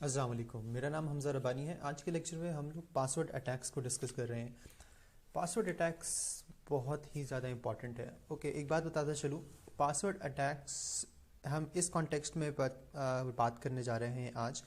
السلام علیکم، میرا نام حمزہ ربانی ہے۔ آج کے لیکچر میں ہم لوگ پاسورڈ اٹیکس کو ڈسکس کر رہے ہیں۔ پاسورڈ اٹیکس بہت ہی زیادہ امپورٹنٹ ہے۔ اوکے، ایک بات بتاتا چلوں، پاسورڈ اٹیکس ہم اس کانٹیکسٹ میں بات کرنے جا رہے ہیں آج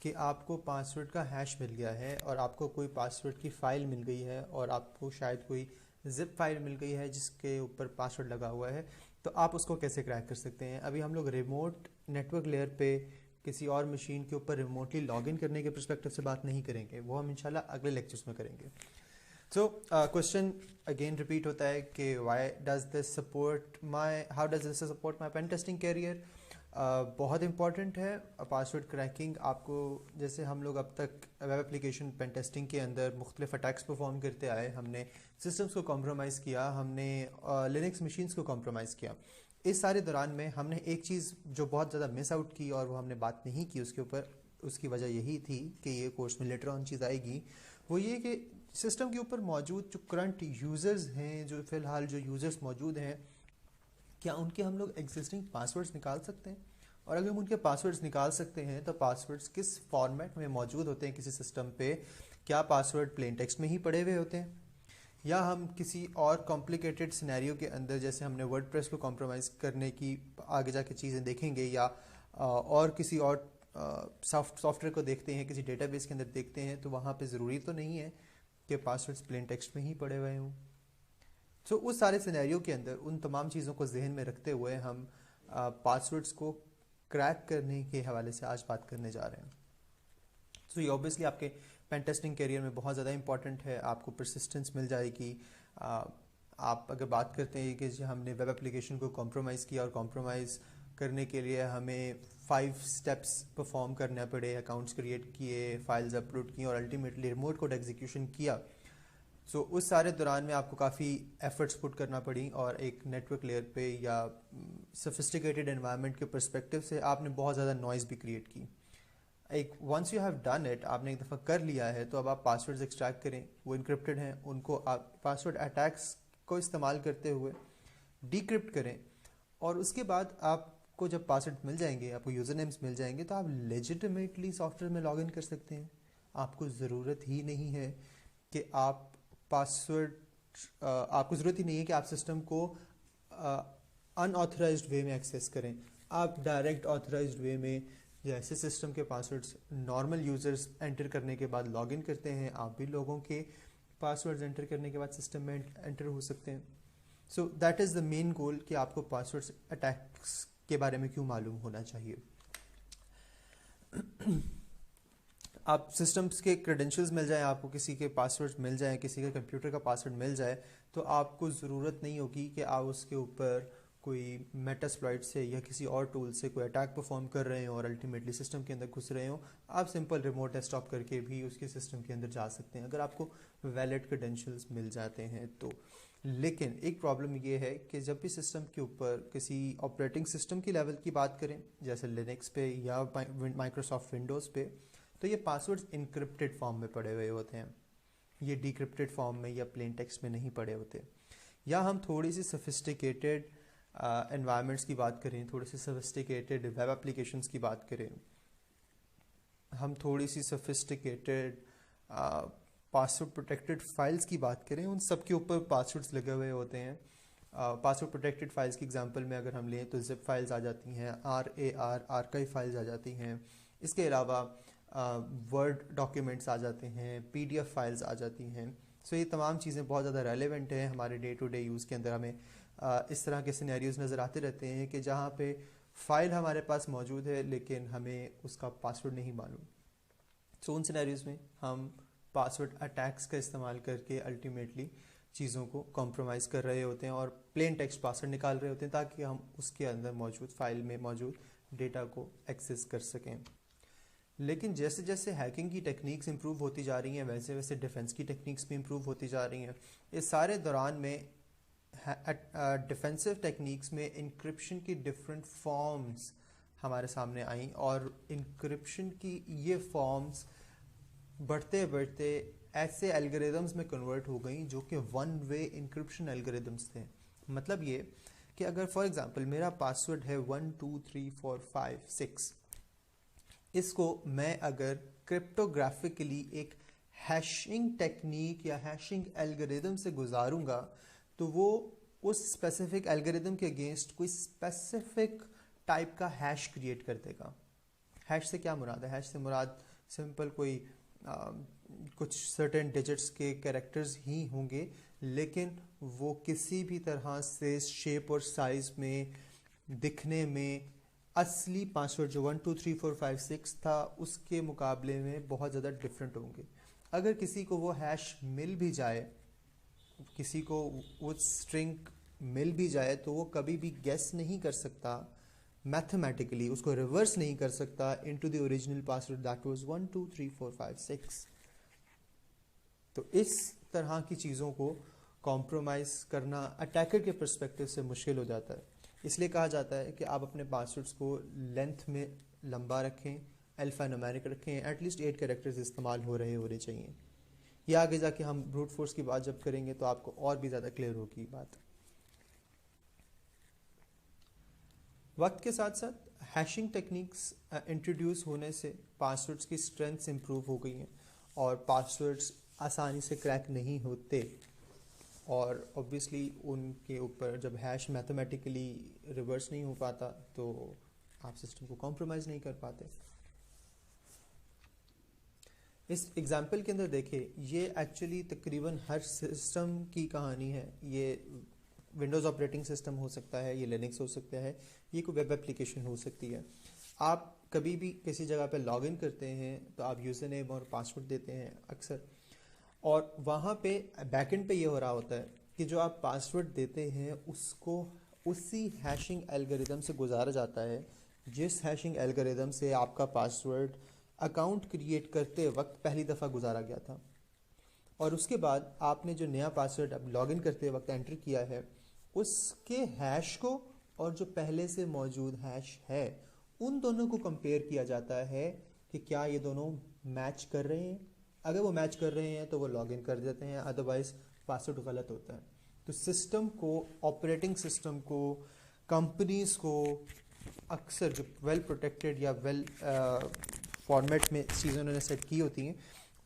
کہ آپ کو پاسورڈ کا ہیش مل گیا ہے اور آپ کو کوئی پاسورڈ کی فائل مل گئی ہے اور آپ کو شاید کوئی زپ فائل مل گئی ہے جس کے اوپر پاسورڈ لگا ہوا ہے، تو آپ اس کو کیسے کریک کر سکتے ہیں۔ ابھی ہم لوگ ریموٹ نیٹ ورک لیئر پہ کسی اور مشین کے اوپر ریموٹلی لاگ ان کرنے کے پرسپیکٹو سے بات نہیں کریں گے، وہ ہم انشاءاللہ اگلے لیکچرز میں کریں گے۔ سو کوشچن اگین ریپیٹ ہوتا ہے کہ how does this support my pen testing career. بہت امپورٹنٹ ہے پاسورڈ کریکنگ۔ آپ کو جیسے ہم لوگ اب تک ویب اپلیکیشن پین ٹیسٹنگ کے اندر مختلف اٹیکس پرفارم کرتے آئے، ہم نے سسٹمز کو کمپرومائز کیا، ہم نے لینکس مشینز کو کمپرومائز کیا۔ اس سارے دوران میں ہم نے ایک چیز جو بہت زیادہ مس آؤٹ کی اور وہ ہم نے بات نہیں کی اس کے اوپر، اس کی وجہ یہی تھی کہ یہ کورس میں لیٹر آن چیز آئے گی، وہ یہ کہ سسٹم کے اوپر موجود جو کرنٹ یوزرز ہیں، جو فی الحال جو یوزرز موجود ہیں، کیا ان کے ہم لوگ ایگزسٹنگ پاسورڈز نکال سکتے ہیں؟ اور اگر ہم ان کے پاسورڈز نکال سکتے ہیں تو پاسورڈز کس فارمیٹ میں موجود ہوتے ہیں کسی سسٹم پہ؟ کیا پاسورڈ پلین ٹیکسٹ میں ہی پڑے ہوئے ہوتے ہیں، یا ہم کسی اور کمپلیکیٹڈ سینیریو کے اندر جیسے ہم نے ورڈ پریس کو کمپرومائز کرنے کی آگے جا کے چیزیں دیکھیں گے، یا اور کسی اور سافٹ ویئر کو دیکھتے ہیں، کسی ڈیٹا بیس کے اندر دیکھتے ہیں، تو وہاں پہ ضروری تو نہیں ہے کہ پاسورڈز پلین ٹیکسٹ میں ہی پڑے ہوئے ہوں۔ سو اس سارے سینیریو کے اندر ان تمام چیزوں کو ذہن میں رکھتے ہوئے ہم پاسورڈز کو کریک کرنے کے حوالے سے آج بات کرنے جا رہے ہیں۔ سو یہ اوبیسلی آپ کے پین ٹیسٹنگ کیریئر میں بہت زیادہ امپورٹنٹ ہے، آپ کو پرسسٹنس مل جائے گی۔ آپ اگر بات کرتے ہیں کہ ہم نے ویب اپلیکیشن کو کمپرومائز کیا اور کمپرومائز کرنے کے لیے ہمیں 5 اسٹیپس پرفارم کرنا پڑے، اکاؤنٹس کریٹ کیے، فائلز اپلوڈ کی اور الٹیمیٹلی ریموٹ کوڈ ایگزیکیوشن کیا۔ سو اس سارے دوران میں آپ کو کافی ایفرٹس پٹ کرنا پڑی اور ایک نیٹ ورک لیئر پہ یا سفسٹیکیٹڈ انوائرمنٹ کے پرسپیکٹو سے آپ نے بہت زیادہ نوائز بھی کریٹ کی۔ ایک once you have done it, آپ نے ایک دفعہ کر لیا ہے، تو اب آپ پاسورڈز ایکسٹریکٹ کریں، وہ انکرپٹڈ ہیں، ان کو آپ پاسورڈ اٹیکس کو استعمال کرتے ہوئے ڈیکرپٹ کریں، اور اس کے بعد آپ کو جب پاسورڈ مل جائیں گے، آپ کو یوزر نیمز مل جائیں گے، تو آپ لیجیٹمیٹلی سافٹ ویئر میں لاگ ان کر سکتے ہیں۔ آپ کو ضرورت ہی نہیں ہے کہ آپ آپ کو ضرورت ہی نہیں ہے کہ آپ سسٹم کو ان آتھرائزڈ وے میں ایکسیس کریں۔ آپ ڈائریکٹ آتھرائزڈ وے میں جیسے سسٹم کے پاسورڈز نارمل یوزرز انٹر کرنے کے بعد لاگ ان کرتے ہیں، آپ بھی لوگوں کے پاسورڈز انٹر کرنے کے بعد سسٹم میں انٹر ہو سکتے ہیں۔ سو دیٹ از دا مین گول کہ آپ کو پاسورڈز اٹیکس کے بارے میں کیوں معلوم ہونا چاہیے۔ آپ سسٹمز کے کریڈینشیلز مل جائیں، آپ کو کسی کے پاسورڈ مل جائیں، کسی کے کمپیوٹر کا پاسورڈ مل جائے، تو آپ کو ضرورت نہیں ہوگی کہ آپ اس کے اوپر کوئی میٹاسپلائٹ سے یا کسی اور ٹول سے کوئی اٹیک پرفارم کر رہے ہوں اور الٹیمیٹلی سسٹم کے اندر گھس رہے ہوں۔ آپ سمپل ریموٹ ڈیسک ٹاپ کر کے بھی اس کے سسٹم کے اندر جا سکتے ہیں اگر آپ کو ویلڈ کریڈینشیلز مل جاتے ہیں تو۔ لیکن ایک پرابلم یہ ہے کہ جب بھی سسٹم کے اوپر کسی آپریٹنگ سسٹم کی لیول کی بات کریں، جیسے لینکس پہ یا مائکروسافٹ ونڈوز پہ، تو یہ پاسورڈز انکرپٹڈ فارم میں پڑے ہوئے ہوتے ہیں، یہ ڈیکرپٹڈ فارم میں یا پلین ٹیکسٹ میں نہیں پڑے ہوتے۔ یا ہم تھوڑی سی سفسٹیکیٹڈ انوائرمنٹس کی بات کریں، تھوڑی سی سفسٹیکیٹڈ ویب اپلیکیشنس کی بات کریں، ہم تھوڑی سی سفسٹیکیٹڈ پاسورڈ پروٹیکٹڈ فائلز کی بات کریں، ان سب کے اوپر پاسورڈز لگے ہوئے ہوتے ہیں۔ پاسورڈ پروٹیکٹڈ فائلز کی ایگزامپل میں اگر ہم لیں تو زپ فائلز آ جاتی ہیں، آرکائیو فائلز آ جاتی ہیں، اس کے علاوہ ورڈ ڈاکیومنٹس آ جاتے ہیں، پی ڈی ایف فائلز آ جاتی ہیں۔ سو یہ تمام چیزیں بہت زیادہ ریلیونٹ ہیں ہمارے ڈے ٹو ڈے یوز کے اندر۔ ہمیں اس طرح کے سینیریوز نظر آتے رہتے ہیں کہ جہاں پہ فائل ہمارے پاس موجود ہے لیکن ہمیں اس کا پاسورڈ نہیں معلوم۔ سو ان سینیریوز میں ہم پاسورڈ اٹیکس کا استعمال کر کے الٹیمیٹلی چیزوں کو کمپرومائز کر رہے ہوتے ہیں اور پلین ٹیکسٹ پاسورڈ نکال رہے ہوتے ہیں تاکہ ہم اس کے اندر موجود فائل میں موجود ڈیٹا کو ایکسیس کر سکیں۔ لیکن جیسے جیسے ہیکنگ کی ٹیکنیکس امپروو ہوتی جا رہی ہیں، ویسے ویسے ڈیفنس کی ٹیکنیکس بھی امپروو ہوتی جا رہی ہیں۔ اس سارے دوران میں ڈیفینسو ٹیکنیکس میں انکرپشن کی ڈفرینٹ فارمز ہمارے سامنے آئیں، اور انکرپشن کی یہ فارمز بڑھتے بڑھتے ایسے الگوریدمز میں کنورٹ ہو گئیں جو کہ ون وے انکرپشن الگوریدمز تھے۔ مطلب یہ کہ اگر فار ایگزامپل میرا پاسورڈ ہے 1 2 3 4 5 6، اس کو میں اگر کرپٹوگرافکلی ایک ہیشنگ ٹیکنیک یا ہیشنگ الگوریدم سے گزاروں گا تو وہ اس اسپیسیفک الگوریدم کے اگینسٹ کوئی اسپیسیفک ٹائپ کا ہیش کریٹ کر دے گا. ہیش سے کیا مراد ہے؟ ہیش سے مراد سمپل کوئی کچھ سرٹن ڈیجٹس کے کریکٹرز ہی ہوں گے، لیکن وہ کسی بھی طرح سے شیپ اور سائز میں، دکھنے میں اصلی پاسورڈ جو 1 2 3 4 5 6 تھا اس کے مقابلے میں بہت زیادہ ڈفرینٹ ہوں گے. اگر کسی کو وہ ہیش مل بھی جائے، کسی کو وہ اسٹرنگ مل بھی جائے، تو وہ کبھی بھی گیس نہیں کر سکتا میتھمیٹیکلی، اس کو ریورس نہیں کر سکتا into the original password that was 1 2 3 4 5 6. تو اس طرح کی چیزوں کو کمپرومائز کرنا اٹیکر کے پرسپیکٹو سے مشکل ہو جاتا ہے. اس لیے کہا جاتا ہے کہ آپ اپنے پاسورڈس کو لینتھ میں لمبا رکھیں، الفا نومیرک رکھیں، ایٹ لیسٹ 8 کریکٹرز استعمال ہونے چاہیے. یہ آگے جا کے ہم بروٹ فورس کی بات جب کریں گے تو آپ کو اور بھی زیادہ کلیئر ہوگی بات. وقت کے ساتھ ساتھ ہیشنگ ٹیکنیکس انٹروڈیوس ہونے سے پاسورڈس کی اسٹرینتھس امپروو ہو گئی ہیں اور پاسورڈس آسانی سے کریک نہیں ہوتے، اور اوبویسلی ان کے اوپر جب ہیش میتھمیٹیکلی ریورس نہیں ہو پاتا تو آپ سسٹم کو کمپرومائز نہیں کر پاتے. اس ایگزامپل کے اندر دیکھیں، یہ ایکچولی تقریباً ہر سسٹم کی کہانی ہے. یہ ونڈوز آپریٹنگ سسٹم ہو سکتا ہے، یہ لینکس ہو سکتا ہے، یہ کوئی ویب اپلیکیشن ہو سکتی ہے. آپ کبھی بھی کسی جگہ پہ لاگ ان کرتے ہیں تو آپ یوزر نیم اور پاسورڈ دیتے ہیں اکثر، اور وہاں پہ بیک اینڈ پہ یہ ہو رہا ہوتا ہے کہ جو آپ پاسورڈ دیتے ہیں اس کو اسی ہیشنگ الگوریدم سے گزارا جاتا ہے جس ہیشنگ الگوریدم سے آپ کا پاسورڈ اکاؤنٹ کریٹ کرتے وقت پہلی دفعہ گزارا گیا تھا. اور اس کے بعد آپ نے جو نیا پاسورڈ اب لاگ ان کرتے وقت انٹر کیا ہے اس کے ہیش کو اور جو پہلے سے موجود ہیش ہے ان دونوں کو کمپیئر کیا جاتا ہے کہ کیا یہ دونوں میچ کر رہے ہیں. اگر وہ میچ کر رہے ہیں تو وہ لاگ ان کر دیتے ہیں، ادروائز پاسورڈ غلط ہوتا ہے. تو سسٹم کو، آپریٹنگ سسٹم کو، کمپنیز کو اکثر جو ویل پروٹیکٹڈ یا ویل فارمیٹ میں چیزیں انہوں نے سیٹ کی ہوتی ہیں،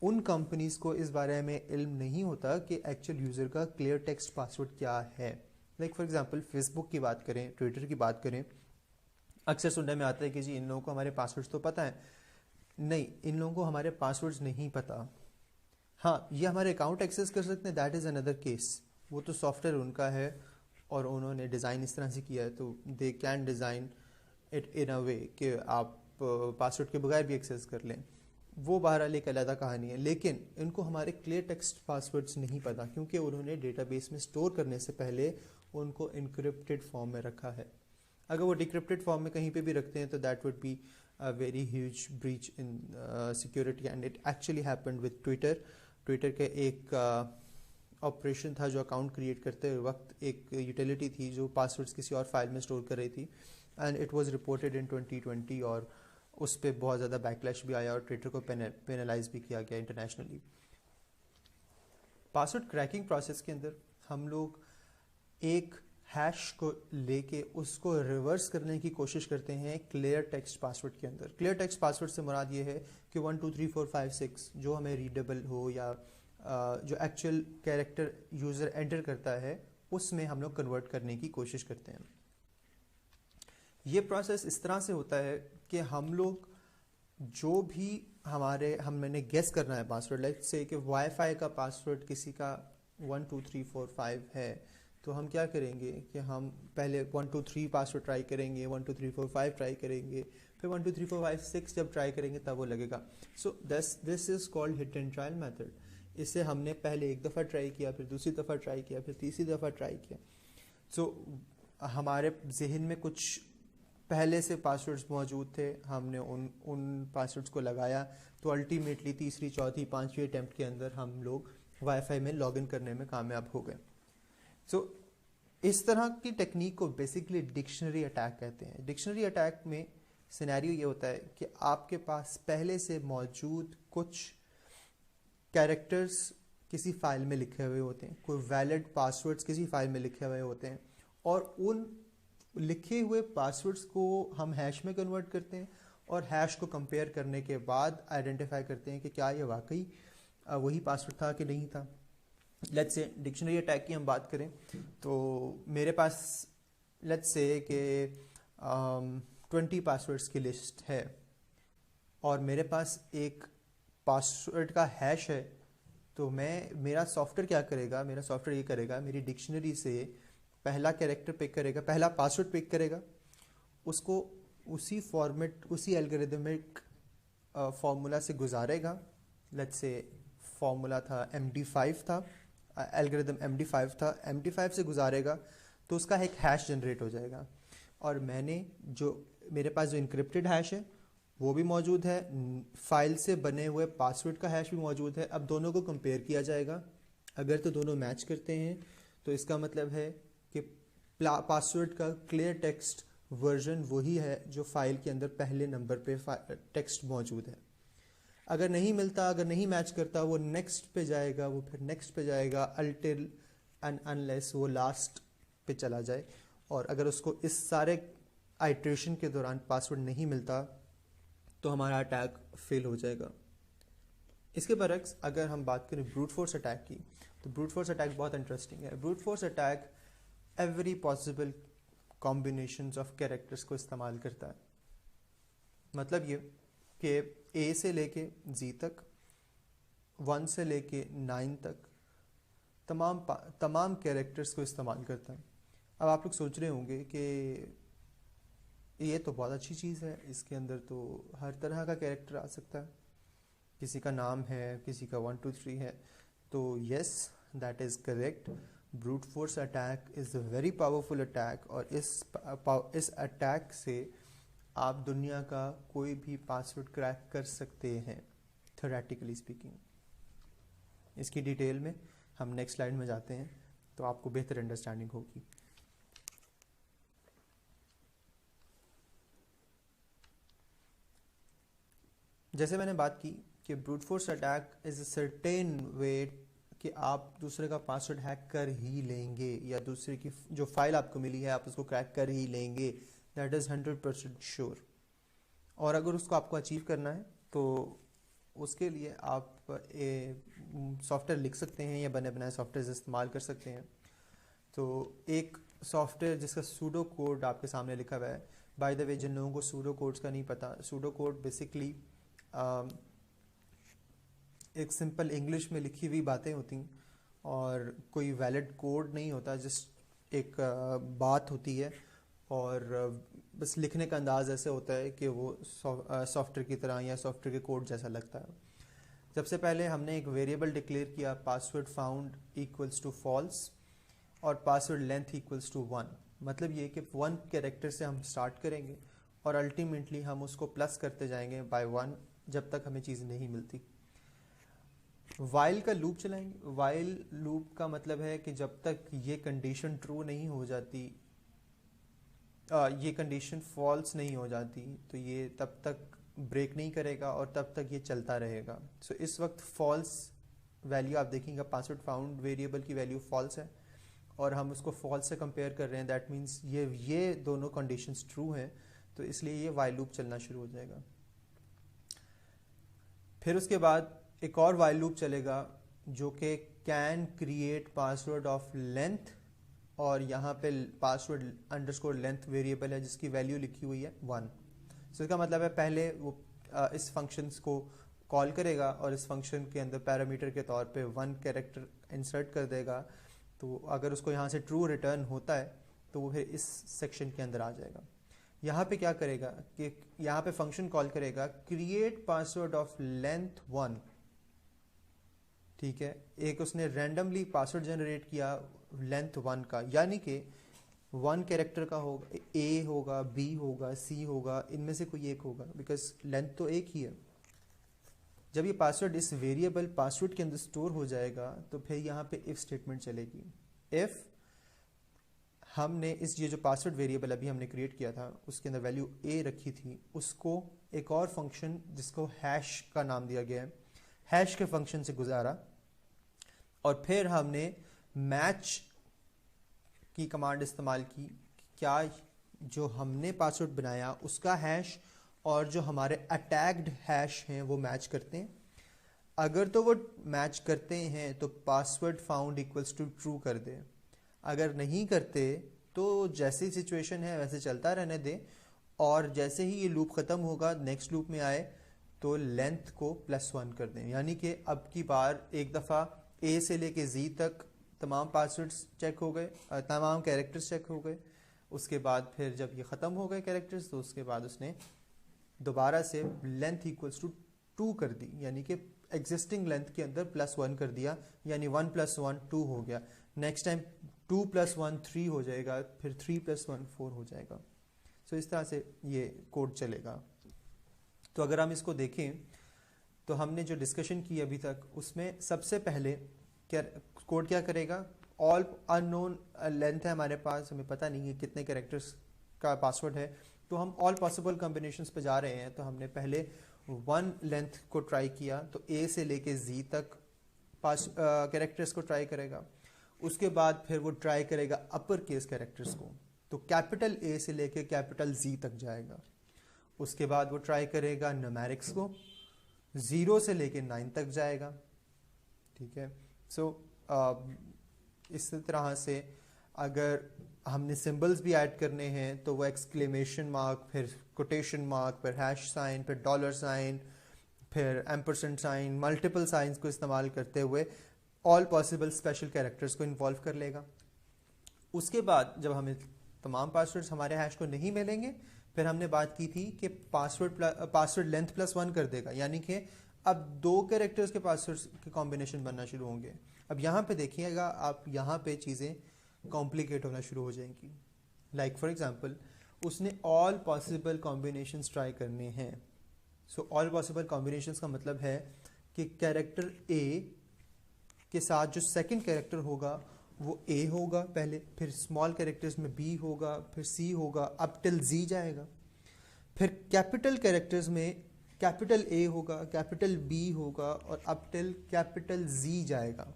ان کمپنیز کو اس بارے میں علم نہیں ہوتا کہ ایکچوئل یوزر کا کلیئر ٹیکسٹ پاسورڈ کیا ہے. لائک فار ایگزامپل فیس بک کی بات کریں، ٹویٹر کی بات کریں، اکثر سننے میں آتا ہے کہ جی ان لوگوں کو ہمارے پاسورڈز تو پتہ ہیں. نہیں، ان لوگوں کو ہمارے پاسورڈز نہیں پتہ. ہاں، یہ ہمارے اکاؤنٹ ایکسیس کر سکتے ہیں، دیٹ از اندر کیس. وہ تو سافٹ ویئر ان کا ہے اور انہوں نے ڈیزائن اس طرح سے کیا ہے تو they can design it in a way کہ آپ پاسورڈ کے بغیر بھی ایکسیس کر لیں. وہ بہرحال ایک علیحدہ کہانی ہے، لیکن ان کو ہمارے کلیئر ٹیکسٹ پاسورڈز نہیں پتہ کیونکہ انہوں نے ڈیٹا بیس میں سٹور کرنے سے پہلے ان کو انکرپٹڈ فارم میں رکھا ہے. اگر وہ ڈیکرپٹڈ فارم میں کہیں پہ بھی رکھتے ہیں تو that would be very huge breach in security, and it actually happened with Twitter. Twitter کے ایک آپریشن تھا جو اکاؤنٹ کریٹ کرتے وقت ایک یوٹیلیٹی تھی جو پاسورڈز کسی اور فائل میں سٹور کر رہی تھی، and it was reported in 2020 اور اس پہ بہت زیادہ بیکلیش بھی آیا اور ٹویٹر کو پینلائز بھی کیا گیا انٹرنیشنلی. پاسورڈ کریکنگ پروسیس کے اندر ہم لوگ ایک ہیش کو لے کے اس کو ریورس کرنے کی کوشش کرتے ہیں کلیئر ٹیکسٹ پاسورڈ کے اندر. کلیئر ٹیکسٹ پاسورڈ سے مراد یہ ہے کہ 1 2 3 4 5 6 جو ہمیں ریڈیبل ہو یا جو ایکچوئل کیریکٹر یوزر انٹر کرتا ہے اس میں ہم لوگ کنورٹ کرنے کی کوشش کرتے ہیں. یہ پروسیس اس طرح سے ہوتا ہے کہ ہم لوگ جو بھی ہم نے گیس کرنا ہے پاسورڈ، لیٹس سے کہ وائی فائی کا پاسورڈ کسی کا 1 2 3 4 5 ہے، تو ہم کیا کریں گے کہ ہم پہلے 1 2 3 پاسورڈ ٹرائی کریں گے، 1 2 3 4 5 ٹرائی کریں گے، پھر 1 2 3 4 5 6 جب ٹرائی کریں گے تب وہ لگے گا. So this is called hit and trial method. اسے ہم نے پہلے ایک دفعہ ٹرائی کیا، پھر دوسری دفعہ ٹرائی کیا، پھر تیسری دفعہ ٹرائی کیا. سو ہمارے ذہن میں کچھ پہلے سے پاسورڈز موجود تھے، ہم نے ان پاسورڈز کو لگایا تو الٹیمیٹلی تیسری چوتھی پانچویں اٹیمپٹ کے اندر ہم لوگ وائی فائی میں لاگ ان کرنے میں کامیاب ہو گئے. سو اس طرح کی ٹیکنیک کو بیسکلی ڈکشنری اٹیک کہتے ہیں. ڈکشنری اٹیک میں سینیریو یہ ہوتا ہے کہ آپ کے پاس پہلے سے موجود کچھ کیریکٹرز کسی فائل میں لکھے ہوئے ہوتے ہیں، کوئی ویلڈ پاسورڈز کسی فائل میں لکھے ہوئے ہوتے ہیں، اور ان لکھے ہوئے پاسورڈز کو ہم ہیش میں کنورٹ کرتے ہیں اور ہیش کو کمپیئر کرنے کے بعد آئیڈینٹیفائی کرتے ہیں کہ کیا یہ واقعی وہی پاسورڈ تھا کہ نہیں تھا. لیٹس سے ڈکشنری اٹیک کی ہم بات کریں تو میرے پاس لیٹس سے کہ 20 پاسورڈس کی لسٹ ہے اور میرے پاس ایک پاسورڈ کا ہیش ہے. تو میرا سافٹ ویئر کیا کرے گا, میرا سافٹ ویئر یہ کرے گا, میری ڈکشنری سے پہلا کیریکٹر پک کرے گا, پہلا پاسورڈ پک کرے گا, اس کو اسی فارمیٹ, اسی الگوریدمک فارمولا سے گزارے گا. لیٹس سے فارمولا تھا MD5 تھا, الگوریدم MD5 تھا, MD5 سے گزارے گا تو اس کا ایک ہیش جنریٹ ہو جائے گا. اور میں نے جو میرے پاس جو انکرپٹڈ ہیش ہے وہ بھی موجود ہے, فائل سے بنے ہوئے پاسورڈ کا ہیش بھی موجود ہے. اب دونوں کو کمپیئر کیا جائے گا, اگر تو دونوں میچ کرتے ہیں تو اس کا مطلب ہے کہ پاسورڈ کا کلیئر ٹیکسٹ ورژن وہی ہے جو فائل کے اندر پہلے نمبر پہ ٹیکسٹ موجود ہے. اگر نہیں ملتا, اگر نہیں میچ کرتا, وہ نیکسٹ پہ جائے گا, وہ پھر نیکسٹ پہ جائے گا until and unless وہ لاسٹ پہ چلا جائے. اور اگر اس کو اس سارے آئٹریشن کے دوران پاسورڈ نہیں ملتا تو ہمارا اٹیک فیل ہو جائے گا. اس کے برعکس اگر ہم بات کریں بروٹ فورس اٹیک کی تو بروٹ فورس اٹیک بہت انٹرسٹنگ ہے. بروٹ force attack every possible combinations of characters کو استعمال کرتا ہے. مطلب یہ کہ A سے لے کے Z تک, 1 سے لے کے 9 تک تمام کیریکٹرز کو استعمال کرتا ہے. اب آپ لوگ سوچ رہے ہوں گے کہ یہ تو بہت اچھی چیز ہے, اس کے اندر تو ہر طرح کا کیریکٹر آ سکتا ہے, کسی کا نام ہے, کسی کا 1 2 3 ہے. تو yes that is correct. بروٹ force attack is a very powerful attack, اور اس اٹیک سے آپ دنیا کا کوئی بھی پاسورڈ کریک کر سکتے ہیں تھیوریٹیکلی اسپیکنگ. اس کی ڈیٹیل میں ہم نیکسٹ سلائیڈ میں جاتے ہیں تو آپ کو بہتر انڈرسٹینڈنگ ہوگی. جیسے میں نے بات کی کہ brute force attack is a certain way کہ آپ دوسرے کا پاسورڈ ہیک کر ہی لیں گے, یا دوسرے کی جو فائل آپ کو ملی ہے آپ اس کو کریک کر ہی لیں گے. That is 100% sure. اور اگر اس کو آپ کو اچیو کرنا ہے تو اس کے لیے آپ سافٹ ویئر لکھ سکتے ہیں یا بنے بنائے سافٹ ویئر استعمال کر سکتے ہیں. تو ایک سافٹ ویئر جس کا سوڈو کوڈ آپ کے سامنے لکھا ہوا ہے. بائی دا وے, جن لوگوں کو سوڈو کوڈز کا نہیں پتا, سوڈو کوڈ بیسکلی ایک سمپل انگلش میں لکھی ہوئی باتیں ہوتی ہیں اور کوئی ویلڈ کوڈ نہیں ہوتا, جسٹ ایک بات ہوتی ہے اور بس لکھنے کا انداز ایسے ہوتا ہے کہ وہ سافٹ ویئر کی طرح یا سافٹ ویئر کے کوڈ جیسا لگتا ہے. سب سے پہلے ہم نے ایک ویریبل ڈکلیئر کیا, password found equals to false اور پاسورڈ لینتھ ایکولس ٹو 1. مطلب یہ کہ 1 کیریکٹر سے ہم سٹارٹ کریں گے اور الٹیمیٹلی ہم اس کو پلس کرتے جائیں گے بائی 1 جب تک ہمیں چیز نہیں ملتی. وائل کا لوپ چلائیں گے. وائل لوپ کا مطلب ہے کہ جب تک یہ کنڈیشن ٹرو نہیں ہو جاتی, یہ کنڈیشن فالس نہیں ہو جاتی, تو یہ تب تک بریک نہیں کرے گا اور تب تک یہ چلتا رہے گا. سو اس وقت فالس ویلیو آپ دیکھیں گا, پاسورڈ فاؤنڈ ویریبل کی ویلیو فالس ہے اور ہم اس کو فالس سے کمپیئر کر رہے ہیں. دیٹ مینس یہ دونوں کنڈیشنز ٹرو ہیں, تو اس لیے یہ وائل لوپ چلنا شروع ہو جائے گا. پھر اس کے بعد ایک اور وائل لوپ چلے گا جو کہ can create password of length, اور یہاں پہ پاسورڈ انڈرسکور لینتھ ویریبل ہے جس کی ویلیو لکھی ہوئی ہے 1. سو اس کا مطلب ہے پہلے وہ اس فنکشنز کو کال کرے گا اور اس فنکشن کے اندر پیرامیٹر کے طور پہ 1 کیریکٹر انسرٹ کر دے گا. تو اگر اس کو یہاں سے ٹرو ریٹرن ہوتا ہے تو وہ پھر اس سیکشن کے اندر آ جائے گا. یہاں پہ کیا کرے گا کہ یہاں پہ فنکشن کال کرے گا کریٹ پاسورڈ آف لینتھ 1. ٹھیک ہے, ایک اس نے رینڈملی پاسورڈ جنریٹ کیا لینتھ 1 کا, یعنی کہ 1 کیریکٹر کا ہوگا, A ہوگا, B ہوگا, C ہوگا, ان میں سے کوئی ایک ہوگا, بیکاز لینتھ تو ایک ہی ہے. جب یہ پاسورڈ اس ویریبل پاسورڈ کے اندر سٹور ہو جائے گا تو پھر یہاں پہ if اسٹیٹمنٹ چلے گی. if ہم نے یہ جو پاسورڈ ویریبل ابھی ہم نے کریٹ کیا تھا اس کے اندر ویلیو A رکھی تھی, اس کو ایک اور فنکشن جس کو ہیش کا نام دیا گیا ہے, ہیش کے فنکشن سے گزارا, اور پھر ہم نے میچ کی کمانڈ استعمال کی. کیا جو ہم نے پاسورڈ بنایا اس کا ہیش اور جو ہمارے اٹیگڈ ہیش ہیں وہ میچ کرتے ہیں. اگر تو وہ میچ کرتے ہیں تو password found equals to true کر دیں. اگر نہیں کرتے تو جیسی سچویشن ہے ویسے چلتا رہنے دیں, اور جیسے ہی یہ لوپ ختم ہوگا نیکسٹ لوپ میں آئے تو لینتھ کو +1 کر دیں. یعنی کہ اب کی بار ایک دفعہ اے سے لے کے زی تک تمام پاسورڈز چیک ہو گئے, تمام کیریکٹرز چیک ہو گئے. اس کے بعد پھر جب یہ ختم ہو گئے کیریکٹرز تو اس کے بعد اس نے دوبارہ سے لینتھ ایکولس ٹو 2 کر دی, یعنی کہ ایگزسٹنگ لینتھ کے اندر +1 کر دیا, یعنی 1 + 1 2 ہو گیا. نیکسٹ ٹائم 2 + 1 3 ہو جائے گا, پھر 3 + 1 4 ہو جائے گا. سو اس طرح سے یہ کوڈ چلے گا. تو اگر ہم اس کو دیکھیں تو ہم نے جو ڈسکشن کی ابھی تک اس میں سب سے پہلے کوڈ کیا کرے گا, آل ان نون لینتھ ہے ہمارے پاس, ہمیں پتہ نہیں ہے کتنے کریکٹرز کا پاسورڈ ہے, تو ہم آل پاسبل کمبینیشنز پہ جا رہے ہیں. تو ہم نے پہلے 1 لینتھ کو ٹرائی کیا, تو اے سے لے کے زی تک کریکٹرز کو ٹرائی کرے گا. اس کے بعد پھر وہ ٹرائی کرے گا اپر کیس کریکٹرز کو, تو کیپٹل اے سے لے کے کیپٹل زی تک جائے گا. اس کے بعد وہ ٹرائی کرے گا نومیرکس کو, 0 سے لے کے 9 تک جائے گا. ٹھیک ہے. سو اس طرح سے اگر ہم نے سمبلز بھی ایڈ کرنے ہیں تو وہ ایکسکلیمیشن مارک, پھر کوٹیشن مارک, پھر ہیش سائن, پھر ڈالر سائن, پھر ایمپرسنٹ سائن, ملٹیپل سائنس کو استعمال کرتے ہوئے آل پاسبل اسپیشل کیریکٹرز کو انوالو کر لے گا. اس کے بعد جب ہمیں تمام پاسورڈز ہمارے ہیش کو نہیں ملیں گے, پھر ہم نے بات کی تھی کہ پاسورڈ لینتھ +1 کر دے گا, یعنی کہ اب 2 کیریکٹرز کے پاسورڈز کے کمبینیشن بننا شروع ہوں گے. اب یہاں پہ دیکھیے گا آپ, یہاں پہ چیزیں کمپلیکیٹ ہونا شروع ہو جائیں گی. لائک فار ایگزامپل اس نے آل پاسبل کمبینیشنز ٹرائی کرنے ہیں. سو آل پاسبل کمبینیشنز کا مطلب ہے کہ کیریکٹر اے کے ساتھ جو سیکنڈ کیریکٹر ہوگا وہ اے ہوگا پہلے, پھر اسمال کیریکٹرز میں بی ہوگا, پھر سی ہوگا, اپ ٹل زی جائے گا. پھر کیپٹل کیریکٹرز میں کیپٹل اے ہوگا, کیپٹل بی ہوگا, اور اپ ٹل کیپٹل زی جائے گا.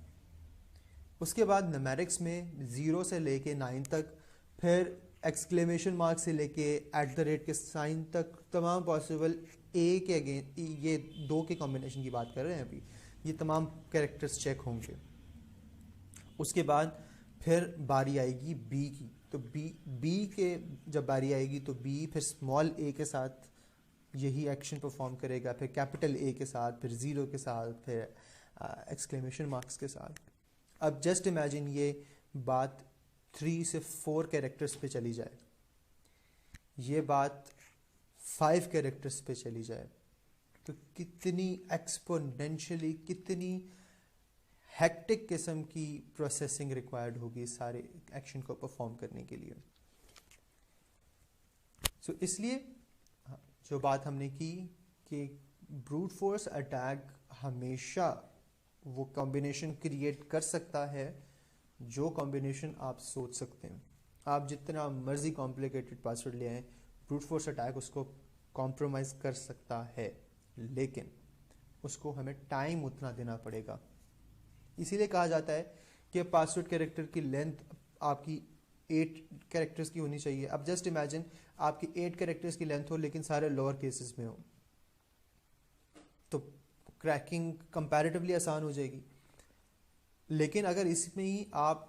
اس کے بعد نومیرکس میں 0 سے لے کے 9 تک, پھر ایکسکلیمیشن مارک سے لے کے @ کے سائن تک, تمام پاسبل اے کے اگین, یہ 2 کے کمبینیشن کی بات کر رہے ہیں ابھی, یہ تمام کیریکٹرز چیک ہوں گے. اس کے بعد پھر باری آئے گی بی کی, تو بی کے جب باری آئے گی تو بی پھر اسمال اے کے ساتھ یہی ایکشن پرفارم کرے گا, پھر کیپٹل اے کے ساتھ, پھر 0 کے ساتھ, پھر ایکسکلیمیشن مارکس کے ساتھ. اب جسٹ امیجن یہ بات 3 سے 4 کیریکٹرز پہ چلی جائے, یہ بات 5 کیریکٹرز پہ چلی جائے, تو کتنی ایکسپونینشلی, کتنی ہیکٹک قسم کی پروسیسنگ ریکوائرڈ ہوگی سارے ایکشن کو پرفارم کرنے کے لیے. سو اس لیے جو بات ہم نے کی کہ بروٹ فورس اٹیک ہمیشہ وہ کمبینیشن کریٹ کر سکتا ہے جو کمبینیشن آپ سوچ سکتے ہیں. آپ جتنا مرضی کمپلیکیٹڈ پاسورڈ لے آئیں, بروٹ فورس اٹیک اس کو کمپرومائز کر سکتا ہے, لیکن اس کو ہمیں ٹائم اتنا دینا پڑے گا. اسی لیے کہا جاتا ہے کہ پاسورڈ کیریکٹر کی لینتھ آپ کی 8 کیریکٹرز کی ہونی چاہیے. اب جسٹ امیجن آپ کی 8 کیریکٹرز کی لینتھ ہو لیکن سارے لوور کیسز میں ہوں, تو کریکنگ کمپیریٹیولی آسان ہو جائے گی. لیکن اگر اس میں ہی آپ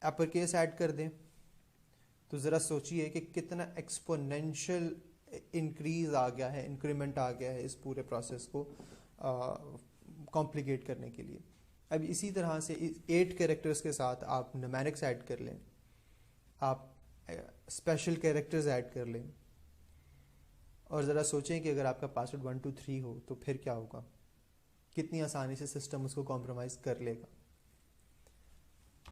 اپر کیس ایڈ کر دیں تو ذرا سوچئے کہ کتنا ایکسپونینشیل انکریز آ گیا ہے, انکریمنٹ آ گیا ہے اس پورے پروسیس کو کمپلیکیٹ کرنے کے لیے. اب اسی طرح سے 8 کیریکٹرز کے ساتھ آپ نومیرکس ایڈ کر لیں, آپ اسپیشل کیریکٹرز ایڈ کر لیں, اور ذرا سوچیں کہ اگر آپ کا پاسورڈ 1 2 3 ہو تو پھر کیا ہوگا, کتنی آسانی سے سسٹم اس کو کمپرومائز کر لے گا.